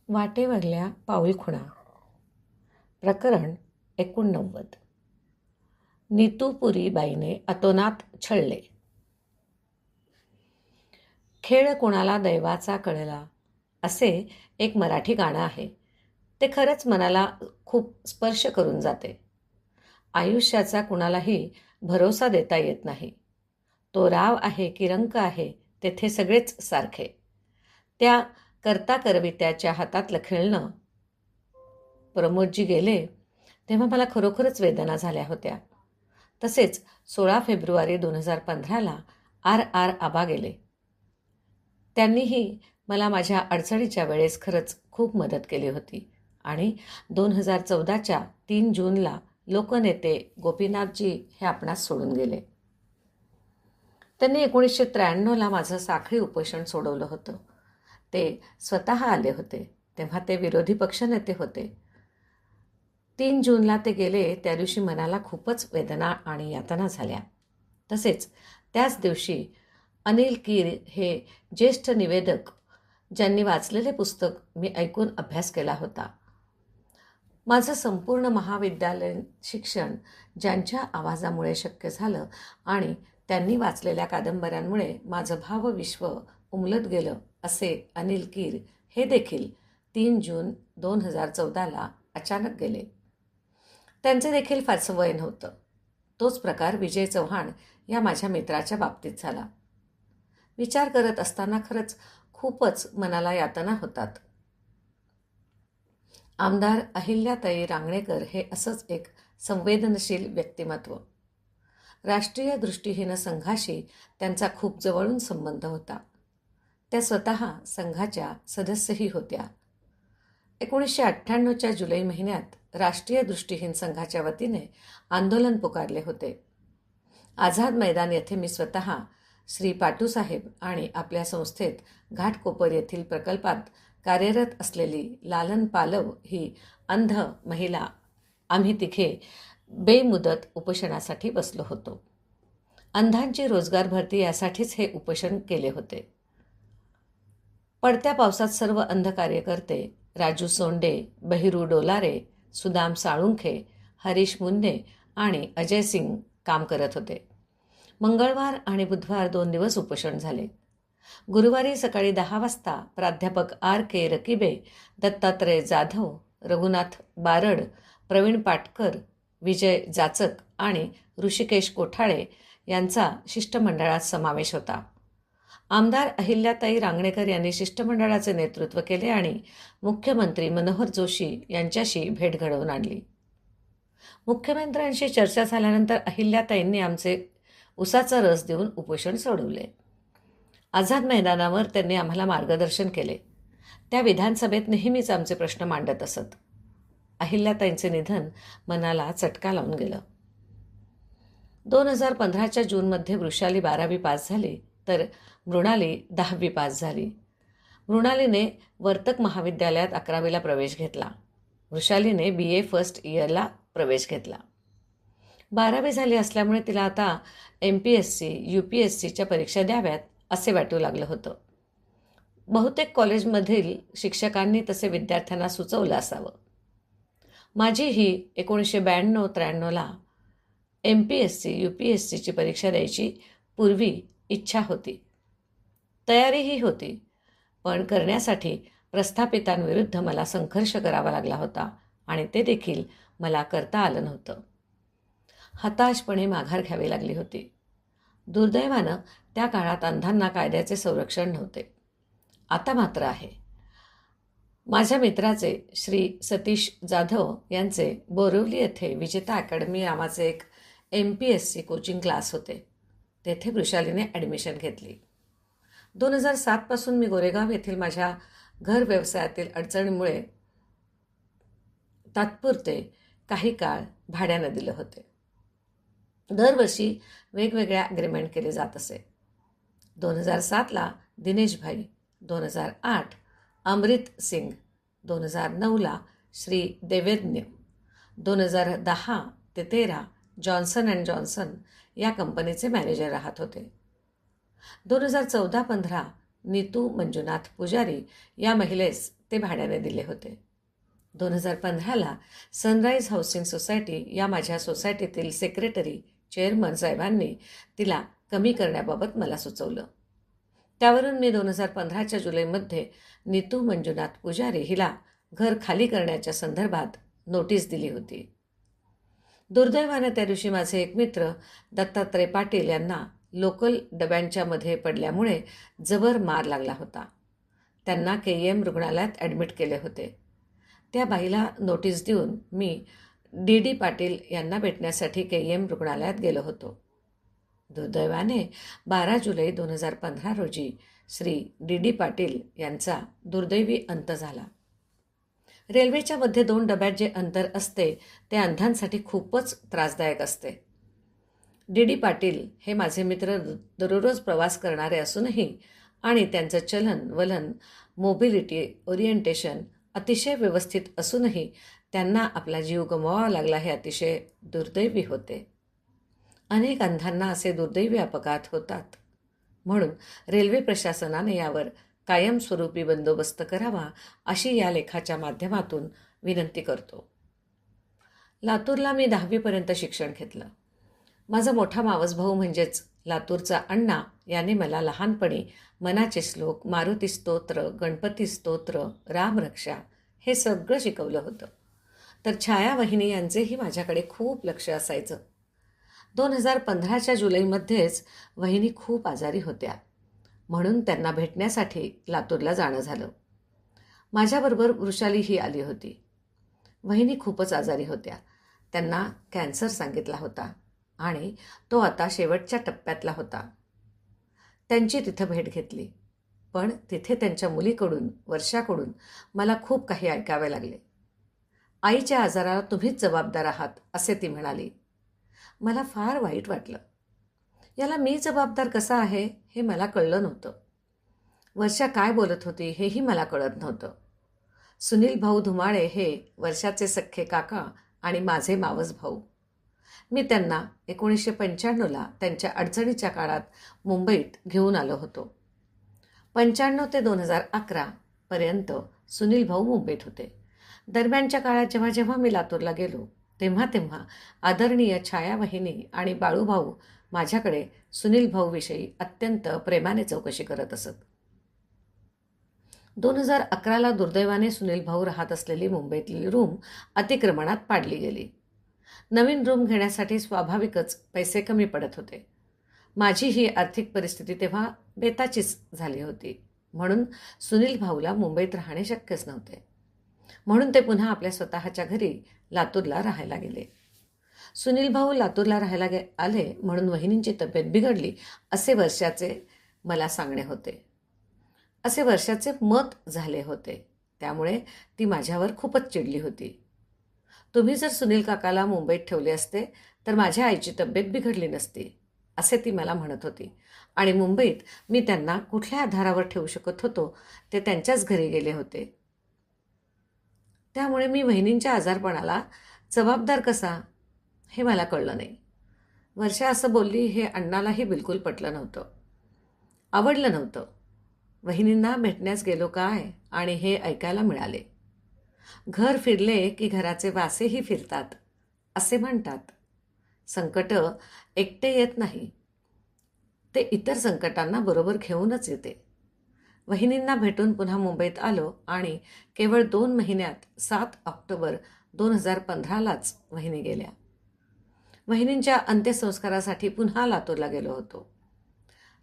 वाटेवरल्या पाऊलखुणा. प्रकरण 89. नीतूपुरीबाईने अतोनात छळले. खेळ कुणाला दैवाचा कळला असे एक मराठी गाणं आहे. ते खरंच मनाला खूप स्पर्श करून जाते. आयुष्याचा कुणालाही भरोसा देता येत नाही. तो राव आहे की रंक आहे, तेथे सगळेच सारखे. त्या करता करवित्याच्या हातातलं खेळणं. प्रमोदजी गेले तेव्हा मला खरोखरच वेदना झाल्या होत्या. तसेच 16 फेब्रुवारी 2015ला आर आबा गेले. त्यांनीही मला माझ्या अडचणीच्या वेळेस खरंच खूप मदत केली होती आणि 2014च्या 3 जूनला लोकनेते गोपीनाथजी हे आपणास सोडून गेले. त्यांनी 1993ला माझं साखळी उपोषण सोडवलं होतं. ते स्वतः आले होते, तेव्हा ते विरोधी पक्षनेते होते. 3 जूनला ते गेले त्या दिवशी मनाला खूपच वेदना आणि यातना झाल्या. तसेच त्याच दिवशी अनिल कीर हे ज्येष्ठ निवेदक, ज्यांनी वाचलेले पुस्तक मी ऐकून अभ्यास केला होता. माझं संपूर्ण महाविद्यालयीन शिक्षण ज्यांच्या आवाजामुळे शक्य झालं आणि त्यांनी वाचलेल्या कादंबऱ्यांमुळे माझं भावविश्व उमलत गेलं असे अनिल कीर हे देखील 3 जून 2014ला अचानक गेले. त्यांचे देखील फारसं वय नव्हतं. तोच प्रकार विजय चव्हाण या माझ्या मित्राच्या बाबतीत झाला. विचार करत असताना खरंच खूपच मनाला यातना होतात. आमदार अहिल्याताई रांगणेकर हे असंच एक संवेदनशील व्यक्तिमत्व. राष्ट्रीय दृष्टिहीन संघाशी त्यांचा खूप जवळून संबंध होता. त्या स्वतः संघाच्या सदस्यही होत्या. 1998च्या जुलै महिन्यात राष्ट्रीय दृष्टिहीन संघाच्या वतीने आंदोलन पुकारले होते. आझाद मैदान येथे मी स्वतः श्री पाटूसाहेब आणि आपल्या संस्थेत घाटकोपर येथील प्रकल्पात कार्यरत असलेली लालन पालव ही अंध महिला, आम्ही तिघे बेमुदत उपोषणासाठी बसलो होतो. अंधांची रोजगार भरती यासाठीच हे उपोषण केले होते. पडत्या पावसात सर्व अंध कार्यकर्ते राजू सोंडे, बहिरू डोलारे, सुदाम साळुंखे, हरीश मुन्ने आणि अजय सिंग काम करत होते. मंगळवार आणि बुधवार 2 दिवस उपोषण झाले. गुरुवारी सकाळी 10 वाजता प्राध्यापक R.K. रकिबे, दत्तात्रय जाधव, रघुनाथ बारड, प्रवीण पाटकर, विजय जाचक आणि ऋषिकेश कोठाळे यांचा शिष्टमंडळात समावेश होता. आमदार अहिल्याताई रांगणेकर यांनी शिष्टमंडळाचे नेतृत्व केले आणि मुख्यमंत्री मनोहर जोशी यांच्याशी भेट घडवून आणली. मुख्यमंत्र्यांशी चर्चा झाल्यानंतर अहिल्याताईंनी आमचे उसाचा रस देऊन उपोषण सोडवले. आझाद मैदानावर त्यांनी आम्हाला मार्गदर्शन केले. त्या विधानसभेत नेहमीच आमचे प्रश्न मांडत असत. अहिल्याताईंचे निधन मनाला चटका लावून गेलं. 2015च्या जूनमध्ये वृषाली 12वी पास झाली तर मृणाली 10वी पास झाली. मृणालीने वर्तक महाविद्यालयात 11वीला प्रवेश घेतला. वृषालीने BA फर्स्ट इयरला प्रवेश घेतला. 12वी झाली असल्यामुळे तिला आता MPSC, UPSCच्या परीक्षा द्याव्यात असे वाटू लागलं होतं. बहुतेक कॉलेजमधील शिक्षकांनी तसे विद्यार्थ्यांना सुचवलं असावं. माझीही 1992-93ला MPSC, UPSCची परीक्षा द्यायची पूर्वी इच्छा होती. तयारीही होती, पण करण्यासाठी प्रस्थापितांविरुद्ध मला संघर्ष करावा लागला होता आणि ते देखील मला करता आलं नव्हतं. हताशपणे माघार घ्यावी लागली होती. दुर्दैवानं त्या काळात अंधांना कायद्याचे संरक्षण नव्हते. आता मात्र आहे. माझ्या मित्राचे श्री सतीश जाधव यांचे बोरिवली येथे विजेता अकॅडमी नावाचे एक MPSC कोचिंग क्लास होते. तेथे वृषालीने ॲडमिशन घेतली. 2007 पासून मी गोरेगाव येथील माझ्या घर व्यवसायातील अडचणीमुळे तात्पुरते काही काळ भाड्यानं दिलं होते. दरवर्षी वेगवेगळ्या ॲग्रीमेंट केले जात असे. 2007ला दिनेशभाई, 2008 अमृत सिंग, 2009ला श्री देवेज्ञ, 2010 ते 13 जॉन्सन अँड जॉन्सन या कंपनीचे मॅनेजर राहत होते. 2014-15 नीतू मंजुनाथ पुजारी या महिलेस ते भाड्याने दिले होते. 2015ला सनराईज हाऊसिंग सोसायटी या माझ्या सोसायटीतील सेक्रेटरी चेअरमन साहेबांनी तिला कमी करण्याबाबत मला सुचवलं. त्यावरून मी 2015च्या जुलैमध्ये नीतू मंजुनाथ पुजारी हिला घर खाली करण्याच्या संदर्भात नोटीस दिली होती. दुर्दैवाने त्या दिवशी माझे एक मित्र दत्तात्रय पाटील यांना लोकल डब्यांच्या मध्ये पडल्यामुळे जबर मार लागला होता. त्यांना KEM रुग्णालयात ॲडमिट केले होते. त्या बाईला नोटीस देऊन मी DD पाटील यांना भेटण्यासाठी KEM रुग्णालयात गेलो होतो. दुर्दैवाने 12 जुलै 2015 रोजी श्री DD पाटील यांचा दुर्दैवी अंत झाला. रेल्वेच्या मध्ये 2 डब्यात जे अंतर असते ते अंधांसाठी खूपच त्रासदायक असते. DD पाटील हे माझे मित्र दररोज प्रवास करणारे असूनही आणि त्यांचं चलन वलन मोबिलिटी ओरिएंटेशन अतिशय व्यवस्थित असूनही त्यांना आपला जीव गमवावा लागला हे अतिशय दुर्दैवी होते. अनेक अंधांना असे दुर्दैवी अपघात होतात. म्हणून रेल्वे प्रशासनाने यावर कायमस्वरूपी बंदोबस्त करावा अशी या लेखाच्या माध्यमातून विनंती करतो. लातूरला मी 10वीपर्यंत शिक्षण घेतलं. माझा मोठा मावस भाऊ म्हणजेच लातूरचा अण्णा याने मला लहानपणी मनाचे श्लोक, मारुती स्तोत्र, गणपती स्तोत्र, रामरक्षा हे सगळं शिकवलं होतं. तर छाया वहिनी यांचेही माझ्याकडे खूप लक्ष असायचं. 2015च्या जुलैमध्येच वहिनी खूप आजारी होत्या. म्हणून त्यांना भेटण्यासाठी लातूरला जाणं झालं. माझ्याबरोबर वृषालीही आली होती. वहिनी खूपच आजारी होत्या. त्यांना कॅन्सर सांगितला होता आणि तो आता शेवटच्या टप्प्यातला होता. त्यांची तिथं भेट घेतली. पण तिथे त्यांच्या मुलीकडून वर्षाकडून मला खूप काही ऐकावे लागले. आईच्या आजाराला तुम्हीच जबाबदार आहात असे ती म्हणाली. मला फार वाईट वाटलं. याला मी जबाबदार कसा आहे हे मला कळलं नव्हतं. वर्षा काय बोलत होती हेही मला कळत नव्हतं. सुनील भाऊ धुमाळे हे वर्षाचे सख्खे काका आणि माझे मावस भाऊ. मी त्यांना 1995ला त्यांच्या अडचणीच्या काळात मुंबईत घेऊन आलो होतो. 95 ते 2011 पर्यंत सुनील भाऊ मुंबईत होते. दरम्यानच्या काळात जेव्हा जेव्हा मी लातूरला गेलो तेव्हा तेव्हा आदरणीय छाया वहिनी आणि बाळूभाऊ माझ्याकडे सुनील भाऊविषयी अत्यंत प्रेमाने चौकशी करत असत. 2011ला दुर्दैवाने सुनील भाऊ राहत असलेली मुंबईतली रूम अतिक्रमणात पाडली गेली. नवीन रूम घेण्यासाठी स्वाभाविकच पैसे कमी पडत होते. माझी ही आर्थिक परिस्थिती तेव्हा बेताचीच झाली होती. म्हणून सुनील भाऊला मुंबईत राहणे शक्यच नव्हते. म्हणून ते पुन्हा आपल्या स्वतःच्या घरी लातूरला राहायला गेले. सुनील भाऊ लातूरला राहायला आले म्हणून वहिनींची तब्येत बिघडली असे वर्षाचे मला सांगणे होते. असे वर्षाचे मत झाले होते. त्यामुळे ती माझ्यावर खूपच चिडली होती. तुम्ही जर सुनील काकाला मुंबईत ठेवले असते तर माझ्या आईची तब्येत बिघडली नसती असे ती मला म्हणत होती. आणि मुंबईत मी त्यांना कुठल्या आधारावर ठेवू शकत होतो ते त्यांच्याच घरी गेले होते. त्यामुळे मी वहिनींच्या आजारपणाला जबाबदार कसा हे मला कळलं नाही. वर्षा असं बोलली हे अण्णालाही बिलकुल पटलं नव्हतं, आवडलं नव्हतं. वहिनींना भेटण्यास गेलो काय आणि हे ऐकायला मिळाले. घर फिरले की घराचे वासेही फिरतात असे म्हणतात. संकट एकटे येत नाही, ते इतर संकटांना बरोबर घेऊनच येते. वहिनींना भेटून पुन्हा मुंबईत आलो आणि केवळ 2 महिन्यात 7 ऑक्टोबर 2015लाच वहिनी गेल्या. वहिनींच्या अंत्यसंस्कारासाठी पुन्हा लातूरला गेलो होतो.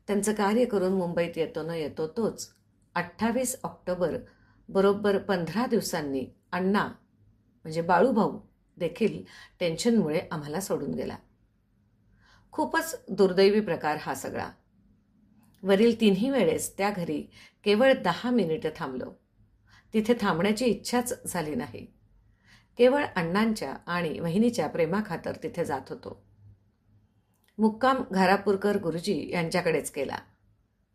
त्यांचं कार्य करून मुंबईत येतो न येतो तोच 28 ऑक्टोबर बरोबर 15 दिवसांनी अण्णा म्हणजे बाळूभाऊ देखील टेन्शनमुळे आम्हाला सोडून गेला. खूपच दुर्दैवी प्रकार हा सगळा. वरील 3ही वेळेस त्या घरी केवळ 10 मिनिटं थांबलो. तिथे थांबण्याची इच्छाच झाली नाही. केवळ अण्णांच्या आणि वहिनीच्या प्रेमाखातर तिथे जात होतो. मुक्काम घारापूरकर गुरुजी यांच्याकडेच केला.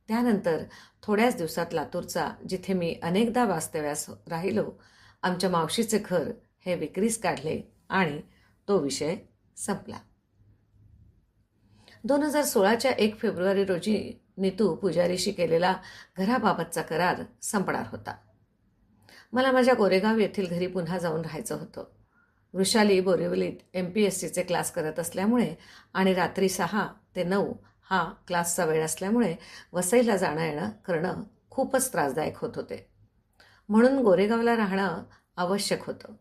त्यानंतर थोड्याच दिवसात लातूरचा, जिथे मी अनेकदा वास्तव्यास राहिलो, आमच्या मावशीचे घर हे विक्रीस काढले आणि तो विषय संपला. 2016च्या 1 फेब्रुवारी रोजी नीतू पुजारीशी केलेला घराबाबतचा करार संपणार होता. मला माझ्या गोरेगाव येथील घरी पुन्हा जाऊन राहायचं होतं. वृषाली बोरिवलीत MPSCचे क्लास करत असल्यामुळे आणि रात्री 6 ते 9 हा क्लासचा वेळ असल्यामुळे वसईला जाणं येणं करणं खूपच त्रासदायक होत होते. म्हणून गोरेगावला राहणं आवश्यक होतं.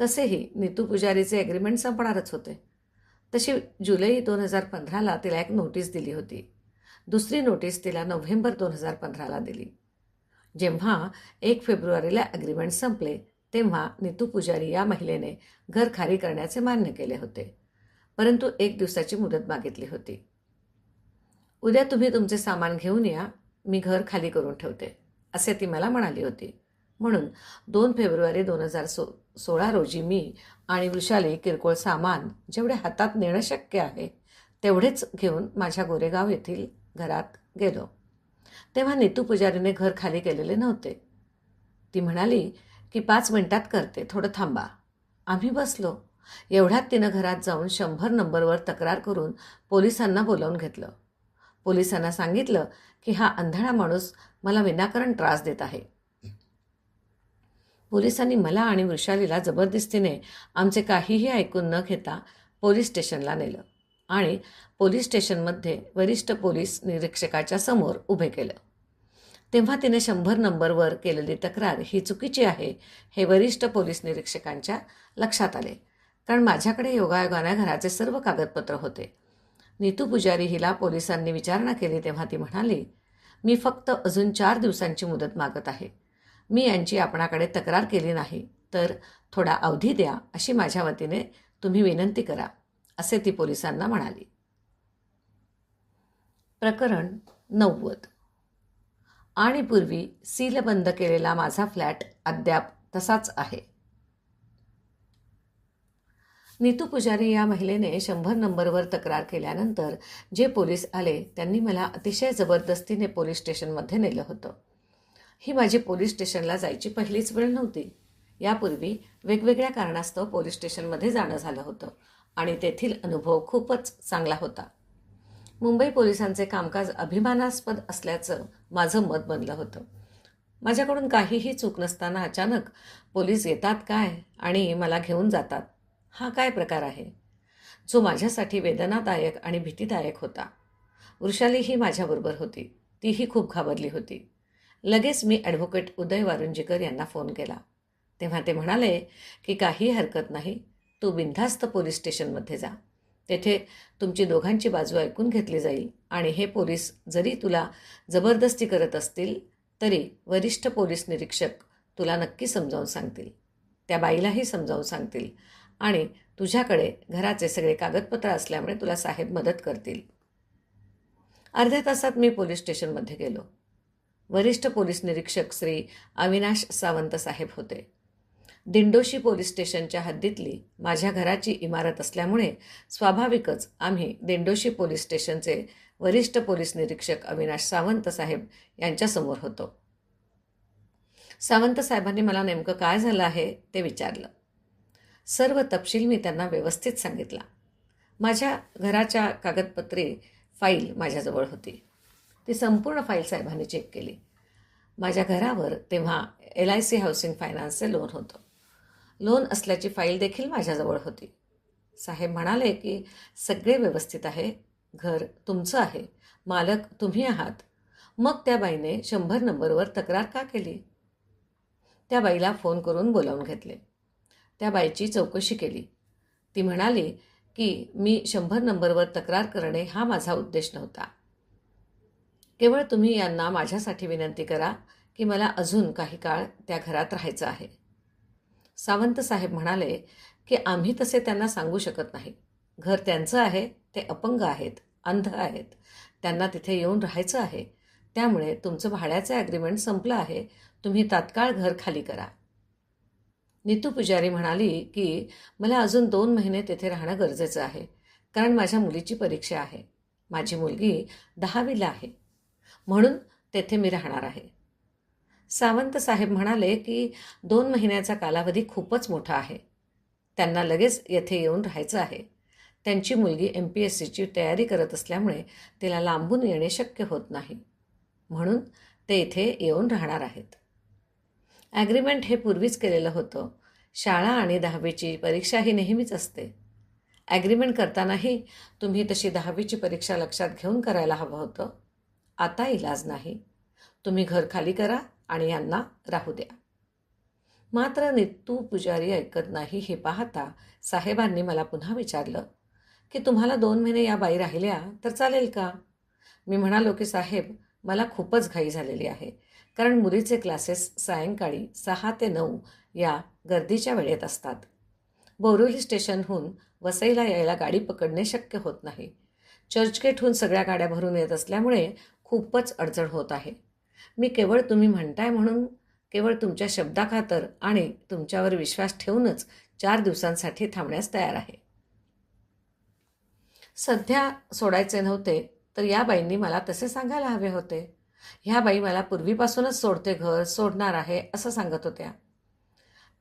तसेही नीतू पुजारीचे ॲग्रीमेंट संपणारच होते. तशी जुलै 2015ला तिला एक नोटीस दिली होती. दुसरी नोटीस तिला नोव्हेंबर 2015ला दिली. जेव्हा 1 फेब्रुवारीला ॲग्रीमेंट संपले तेव्हा नीतू पुजारी या महिलेने घर खाली करण्याचे मान्य केले होते, परंतु 1 दिवसाची मुदत मागितली होती. उद्या तुम्ही तुमचे सामान घेऊन या, मी घर खाली करून ठेवते, असे ती मला म्हणाली होती. म्हणून 2 फेब्रुवारी 2016 रोजी मी आणि वृषाली किरकोळ सामान जेवढे हातात नेणं शक्य आहे तेवढेच घेऊन माझ्या गोरेगाव येथील घरात गेलो. तेव्हा नीतू पुजारीने घर खाली केलेले नव्हते. ती म्हणाली की 5 मिनिटात करते, थोडं थांबा. आम्ही बसलो. एवढ्यात तिनं घरात जाऊन 100 नंबरवर तक्रार करून पोलिसांना बोलावून घेतलं. पोलिसांना सांगितलं की हा अंधळा माणूस मला विनाकारण त्रास देत आहे. पोलिसांनी मला आणि वृषालीला जबरदस्तीने आमचे काहीही ऐकून न घेता पोलीस स्टेशनला नेलं आणि पोलीस स्टेशनमध्ये वरिष्ठ पोलीस निरीक्षकाच्या समोर उभे केलं. तेव्हा तिने 100 नंबरवर केलेली तक्रार ही चुकीची आहे हे वरिष्ठ पोलीस निरीक्षकांच्या लक्षात आले, कारण माझ्याकडे योगायोगाने घराचे सर्व कागदपत्र होते. नीतू पुजारी हिला पोलिसांनी विचारणा केली तेव्हा ती म्हणाली, मी फक्त अजून 4 दिवसांची मुदत मागत आहे. मी यांची आपणाकडे तक्रार केली नाही तर थोडा अवधी द्या अशी माझ्या वतीने तुम्ही विनंती करा, असे ती पोलिसांना म्हणाली. प्रकरण 90. आणि पूर्वी सीलबंद केलेला माझा फ्लॅट अद्याप तसाच आहे. नीतू पुजारी या महिलेने 100 नंबरवर तक्रार केल्यानंतर जे पोलीस आले त्यांनी मला अतिशय जबरदस्तीने पोलीस स्टेशनमध्ये नेलं होतं. ही माझी पोलीस स्टेशनला जायची पहिलीच वेळ नव्हती. यापूर्वी वेगवेगळ्या कारणास्तव पोलीस स्टेशनमध्ये जाणं झालं होतं आणि तेथील अनुभव खूपच चांगला होता. मुंबई पोलिसांचे कामकाज अभिमानास्पद असल्याचं माझं मत बनलं होतं. माझ्याकडून काहीही चूक नसताना अचानक पोलीस येतात काय आणि मला घेऊन जातात, हा काय प्रकार आहे, जो माझ्यासाठी वेदनादायक आणि भीतीदायक होता. वृषाली ही माझ्याबरोबर होती. तीही खूप घाबरली होती. लगेच मी ॲडव्होकेट उदय वारुंजीकर यांना फोन केला. तेव्हा ते म्हणाले की काही हरकत नाही, तू बिनधास्त पोलीस स्टेशनमध्ये जा. तेथे तुमची दोघांची बाजू ऐकून घेतली जाईल आणि हे पोलीस जरी तुला जबरदस्ती करत असतील तरी वरिष्ठ पोलीस निरीक्षक तुला नक्की समजावून सांगतील. त्या बाईलाही समजावून सांगतील आणि तुझ्याकडे घराचे सगळे कागदपत्र असल्यामुळे तुला साहेब मदत करतील. अर्ध्या तासात मी पोलीस स्टेशनमध्ये गेलो. वरिष्ठ पोलीस निरीक्षक श्री अविनाश सावंत साहेब होते. दिंडोशी पोलीस स्टेशनच्या हद्दीतली माझ्या घराची इमारत असल्यामुळे स्वाभाविकच आम्ही दिंडोशी पोलीस स्टेशनचे वरिष्ठ पोलीस निरीक्षक अविनाश सावंत साहेब यांच्यासमोर होतो. सावंत साहेबांनी मला नेमकं काय झालं आहे ते विचारलं. सर्व तपशील मी त्यांना व्यवस्थित सांगितला. माझ्या घराच्या कागदपत्री फाईल माझ्याजवळ होती. ती संपूर्ण फाईल साहेबांनी चेक केली. माझ्या घरावर तेव्हा LIC हाऊसिंग फायनान्सचे लोन होतं. लोन असल्याची फाईल देखील माझ्याजवळ होती. साहेब म्हणाले की सगळे व्यवस्थित आहे, घर तुमचं आहे, मालक तुम्ही आहात. मग त्या बाईने 100 नंबरवर तक्रार का केली? त्या बाईला फोन करून बोलावून घेतले. त्या बाईची चौकशी केली. ती म्हणाली की मी 100 नंबरवर तक्रार करणे हा माझा उद्देश नव्हता. केवळ तुम्ही यांना माझ्यासाठी विनंती करा की मला अजून काही काळ त्या घरात राहायचं आहे. सावंत साहेब म्हणाले की आम्ही तसे त्यांना सांगू शकत नाही. घर त्यांचं आहे, ते अपंग आहेत, अंध आहेत, त्यांना तिथे येऊन राहायचं आहे. त्यामुळे तुमचं भाड्याचं ॲग्रीमेंट संपलं आहे, तुम्ही तात्काळ घर खाली करा. नीतू पुजारी म्हणाली की मला अजून 2 महिने तिथे राहणं गरजेचं आहे, कारण माझ्या मुलीची परीक्षा आहे. माझी मुलगी 10वीला आहे, म्हणून तेथे मी राहणार आहे. सावंत साहेब म्हणाले की 2 महिन्याचा कालावधी खूपच मोठा आहे. त्यांना लगेच येथे येऊन राहायचं आहे. त्यांची मुलगी MPSCची तयारी करत असल्यामुळे तिला लांबून येणे शक्य होत नाही, म्हणून ते इथे येऊन राहणार आहेत. ॲग्रीमेंट हे पूर्वीच केलेलं होतं. शाळा आणि 10वीची परीक्षा ही नेहमीच असते. ॲग्रीमेंट करतानाही तुम्ही तशी 10वीची परीक्षा लक्षात घेऊन करायला हवं होतं. आता इलाज नाही. तुम्ही घर खाली करा आणि यांना राहू द्या. मात्र नितू पुजारी ऐकत नाही हे पाहता साहेबांनी मला पुन्हा विचारलं की तुम्हाला 2 महिने या बाई राहिल्या तर चालेल का? मी म्हणालो की साहेब, मला खूपच घाई झालेली आहे, कारण मुलीचे क्लासेस सायंकाळी 6 ते 9 या गर्दीच्या वेळेत असतात. बोरिवली स्टेशनहून वसईला यायला गाडी पकडणे शक्य होत नाही. चर्चगेटहून सगळ्या गाड्या भरून येत असल्यामुळे खूपच अडचण होत आहे. मी केवळ तुम्ही म्हणताय म्हणून, केवळ तुमच्या शब्दाखातर आणि तुमच्यावर विश्वास ठेवूनच 4 दिवसांसाठी थांबण्यास तयार आहे. सध्या सोडायचे नव्हते तर या बाईंनी मला तसे सांगायला हवे होते. ह्या बाई मला पूर्वीपासूनच सोडते घर, सोडणार आहे असं सांगत होत्या.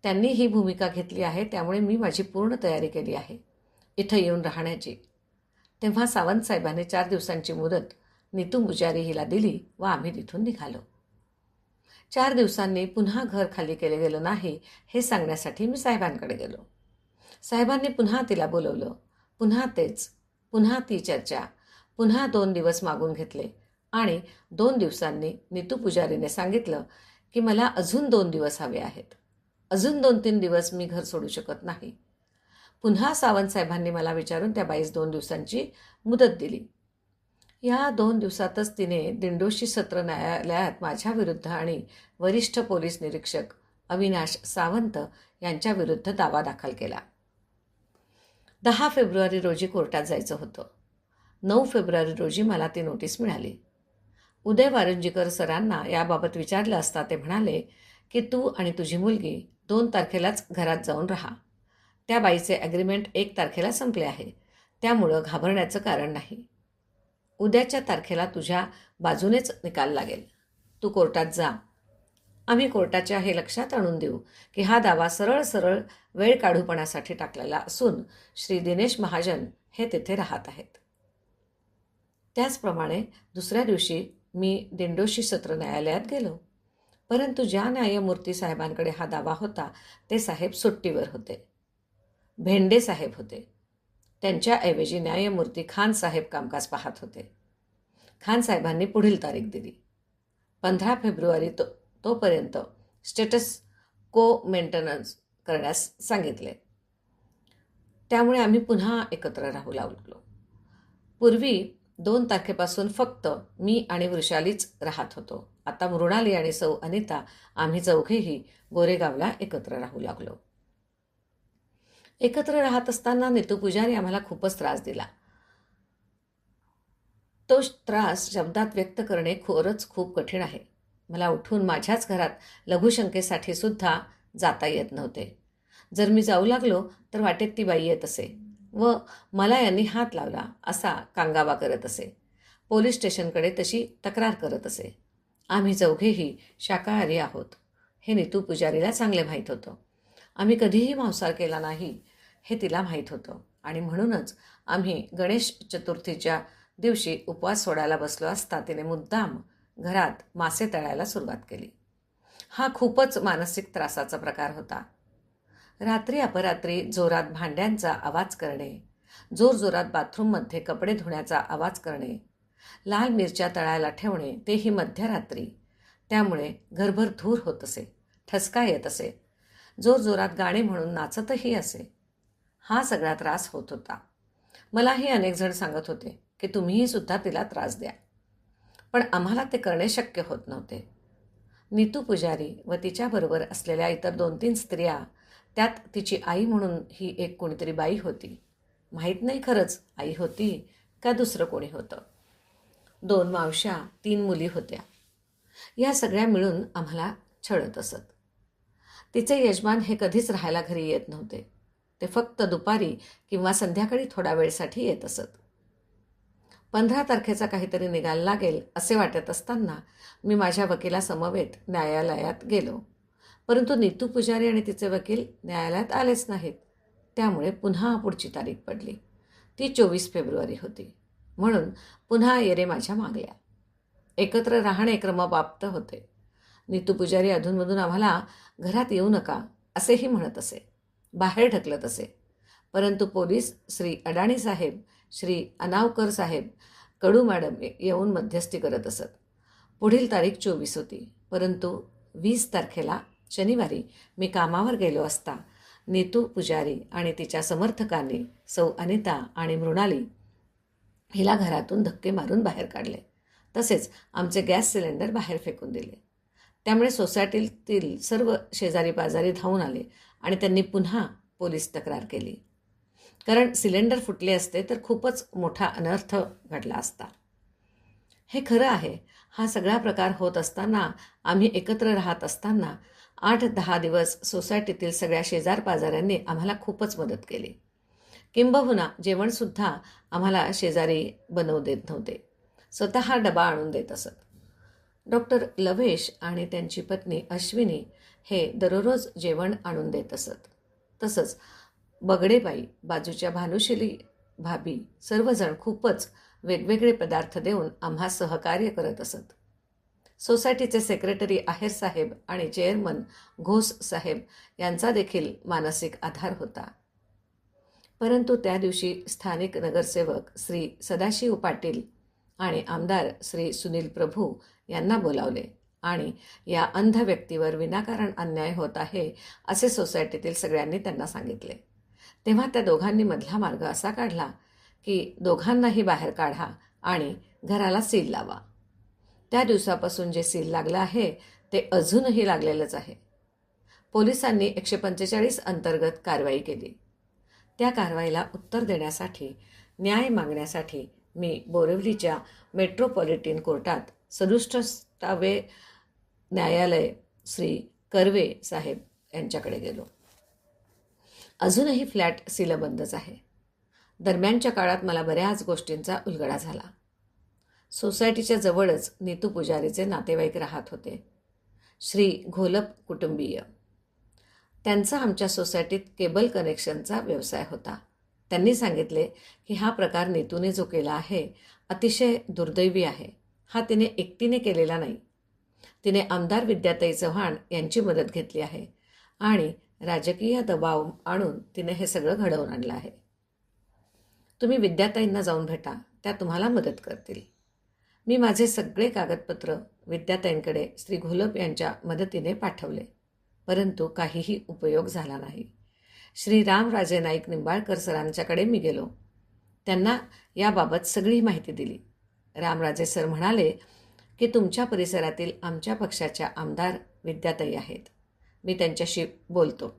त्यांनी ही भूमिका घेतली आहे, त्यामुळे मी माझी पूर्ण तयारी केली आहे इथं येऊन राहण्याची. तेव्हा सावंतसाहेबांनी 4 दिवसांची मुदत नितू पुजारी हिला दिली व आम्ही तिथून निघालो. 4 दिवसांनी पुन्हा घर खाली केले गेलं नाही हे सांगण्यासाठी मी साहेबांकडे गेलो. साहेबांनी पुन्हा तिला बोलवलं. पुन्हा तेच, पुन्हा ती चर्चा. पुन्हा 2 दिवस मागून घेतले आणि 2 दिवसांनी नितू पुजारीने सांगितलं की मला अजून 2 दिवस हवे आहेत. अजून 2-3 दिवस मी घर सोडू शकत नाही. पुन्हा सावंतसाहेबांनी मला विचारून त्या बाईस 2 दिवसांची मुदत दिली. या 2 दिवसातच तिने दिंडोशी सत्र न्यायालयात माझ्याविरुद्ध आणि वरिष्ठ पोलीस निरीक्षक अविनाश सावंत यांच्याविरुद्ध दावा दाखल केला. 10 फेब्रुवारी रोजी कोर्टात जायचं होतं. 9 फेब्रुवारी रोजी मला ती नोटीस मिळाली. उदय वारुंजीकर सरांना याबाबत विचारलं असता ते म्हणाले की तू आणि तुझी मुलगी 2 तारखेलाच घरात जाऊन राहा. त्या बाईचे ॲग्रीमेंट 1 तारखेला संपले आहे, त्यामुळं घाबरण्याचं कारण नाही. उद्याच्या तारखेला तुझ्या बाजूनेच निकाल लागेल. तू कोर्टात जा. आम्ही कोर्टाच्या हे लक्षात आणून देऊ की हा दावा सरळ सरळ वेळ काढूपणासाठी टाकलेला असून श्री दिनेश महाजन हे तिथे राहत आहेत. त्याचप्रमाणे दुसऱ्या दिवशी मी दिंडोशी सत्र न्यायालयात गेलो. परंतु ज्या न्यायमूर्ती साहेबांकडे हा दावा होता ते साहेब सुट्टीवर होते. भेंडे साहेब होते. त्यांच्याऐवजी न्यायमूर्ती खान साहेब कामकाज पाहत होते. खान साहेबांनी पुढील तारीख दिली. 15 फेब्रुवारी तोपर्यंत स्टेटस को मेंटेनन्स करण्यास सांगितले. त्यामुळे आम्ही पुन्हा एकत्र राहू लागलो. पूर्वी 2 तारखेपासून फक्त मी आणि वृषालीच राहत होतो. आता मृणाली आणि सौ अनिता आम्ही चौघेही गोरेगावला एकत्र राहू लागलो. एकत्र राहत असताना नितू पुजारी आम्हाला खूपच त्रास दिला. तो त्रास शब्दात व्यक्त करणे खरंच खूप कठीण आहे. मला उठून माझ्याच घरात लघुशंकेसाठी सुद्धा जाता येत नव्हते. जर मी जाऊ लागलो तर वाटेत ती बाई येत असे व मला यांनी हात लावला असा कांगावा करत असे. पोलीस स्टेशनकडे तशी तक्रार करत असे. आम्ही चौघेही शाकाहारी आहोत हे नितू पुजारीला चांगले माहीत होतं. आम्ही कधीही मांसाहार केला नाही हे तिला माहीत होतं आणि म्हणूनच आम्ही गणेश चतुर्थीच्या दिवशी उपवास सोडायला बसलो असता तिने मुद्दाम घरात मासे तळायला सुरुवात केली. हा खूपच मानसिक त्रासाचा प्रकार होता. रात्री अपरात्री जोरात भांड्यांचा आवाज करणे, जोरजोरात बाथरूममध्ये कपडे धुण्याचा आवाज करणे, लाल मिरच्या तळायला ठेवणे तेही मध्यरात्री. त्यामुळे घरभर धूर होत असे, ठसका येत असे, जोरजोरात गाणे म्हणून नाचतही असे. हा सगळा त्रास होत होता. मलाही अनेक जण सांगत होते की तुम्हीही सुद्धा तिला त्रास द्या, पण आम्हाला ते करणे शक्य होत नव्हते. नितू पुजारी व तिच्याबरोबर असलेल्या इतर 2-3 स्त्रिया, त्यात तिची आई म्हणून ही एक कोणीतरी बाई होती. माहीत नाही खरंच आई होती का दुसरं कोणी होतं. 2 मावश्या, 3 मुली होत्या. या सगळ्या मिळून आम्हाला छळत असत. तिचे यजमान हे कधीच राहायला घरी येत नव्हते. ते फक्त दुपारी किंवा संध्याकाळी थोडा वेळसाठी येत असत. 15 तारखेचा काहीतरी निकाल लागेल असे वाटत असताना मी माझ्या वकिलासमवेत न्यायालयात गेलो. परंतु नितू पुजारी आणि तिचे वकील न्यायालयात आलेच नाहीत. त्यामुळे पुन्हा पुढची तारीख पडली. ती 24 फेब्रुवारी होती. म्हणून पुन्हा येरे माझ्या मागल्या. एकत्र राहणे क्रमप्राप्त होते. नीतू पुजारी अधूनमधून आम्हाला घरात येऊ नका असेही म्हणत असे, बाहेर ढकलत असे. परंतु पोलीस श्री अडाणी साहेब, श्री अनावकर साहेब, कडू मॅडम येऊन मध्यस्थी करत असत. पुढील तारीख 24 होती. परंतु 20 तारखेला शनिवारी मी कामावर गेलो असता नीतू पुजारी आणि तिच्या समर्थकांनी सौ अनिता आणि मृणाली हिला घरातून धक्के मारून बाहेर काढले. तसेच आमचे गॅस सिलेंडर बाहेर फेकून दिले. त्यामुळे सोसायटीतील सर्व शेजारी पाजारी धावून आले आणि त्यांनी पुन्हा पोलीस तक्रार केली. कारण सिलेंडर फुटले असते तर खूपच मोठा अनर्थ घडला असता. हे खरं आहे. हा सगळा प्रकार होत असताना, आम्ही एकत्र राहत असताना 8-10 दिवस सोसायटीतील सगळ्या शेजारपाजाऱ्यांनी आम्हाला खूपच मदत केली. किंबहुना जेवणसुद्धा आम्हाला शेजारी बनवू देत नव्हते, स्वतः डबा आणून देत असत. डॉक्टर लवेश आणि त्यांची पत्नी अश्विनी हे दररोज जेवण आणून देत असत. तसंच बगडेबाई, बाजूच्या भानुशिली भाभी सर्वजण खूपच वेगवेगळे पदार्थ देऊन आम्हा सहकार्य करत असत. सोसायटीचे सेक्रेटरी आहेर साहेब आणि चेअरमन घोष साहेब यांचा देखील मानसिक आधार होता. परंतु त्या दिवशी स्थानिक नगरसेवक श्री सदाशिव पाटील आणि आमदार श्री सुनील प्रभू यांना बोलावले आणि या अंध व्यक्तीवर विनाकारण अन्याय होत आहे असे सोसायटीतील सगळ्यांनी त्यांना सांगितले. तेव्हा त्या दोघांनी मधला मार्ग असा काढला की दोघांनाही बाहेर काढा आणि घराला सील लावा. त्या दिवसापासून जे सील लागलं आहे ते अजूनही लागलेलंच आहे. पोलिसांनी 145 अंतर्गत कारवाई केली. त्या कारवाईला उत्तर देण्यासाठी, न्याय मागण्यासाठी मी बोरिवलीच्या मेट्रोपॉलिटन कोर्टात 67वे न्यायालय श्री कर्वे साहेब यांच्याकडे गेलो. अजूनही फ्लॅट सीलबंदच आहे. दरम्यानच्या काळात मला बऱ्याच गोष्टींचा उलगडा झाला. सोसायटीच्या जवळच नीतू पुजारीचे नातेवाईक राहत होते, श्री घोलप कुटुंबीय. त्यांचा आमच्या सोसायटीत केबल कनेक्शनचा व्यवसाय होता. त्यांनी सांगितले की हा प्रकार नीतूने जो केला आहे अतिशय दुर्दैवी आहे. हा तिने एकटीने केलेला नाही. तिने आमदार विद्याताई चव्हाण यांची मदत घेतली आहे आणि राजकीय दबाव आणून तिने हे सगळं घडवून आणलं आहे. तुम्ही विद्याताईंना जाऊन भेटा, त्या तुम्हाला मदत करतील. मी माझे सगळे कागदपत्र विद्याताईंकडे श्री घोलप यांच्या मदतीने पाठवले, परंतु काहीही उपयोग झाला नाही. श्री रामराजे नाईक निंबाळकर सरांच्याकडे मी गेलो. त्यांना याबाबत सगळी माहिती दिली. रामराजे सर म्हणाले की तुमच्या परिसरातील आमच्या पक्षाच्या आमदार विद्याताई आहेत, मी त्यांच्याशी बोलतो.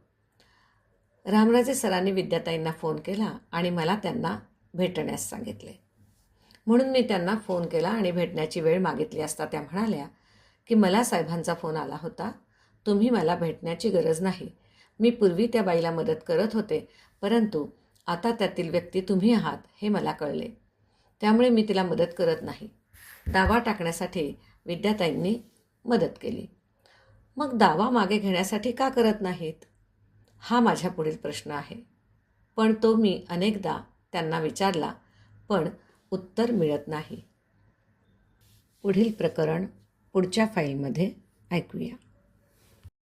रामराजे सरांनी विद्याताईंना फोन केला आणि मला त्यांना भेटण्यास सांगितले. म्हणून मी त्यांना फोन केला आणि भेटण्याची वेळ मागितली असता त्या म्हणाल्या की मला साहेबांचा फोन आला होता, तुम्ही मला भेटण्याची गरज नाही. मी पूर्वी त्या बाईला मदत करत होते, परंतु आता त्यातील व्यक्ती तुम्ही आहात हे मला कळले, त्यामुळे मी तिला मदत करत नाही. दावा टाकण्यासाठी विद्याताईंनी मदत केली. मग दावा मागे घेण्यासाठी का करत नाहीत, हा माझ्या पुढील प्रश्न आहे. पण तो मी अनेकदा त्यांना विचारला, पण उत्तर मिळत नाही. पुढील प्रकरण पुढच्या फाईलमध्ये ऐकूया.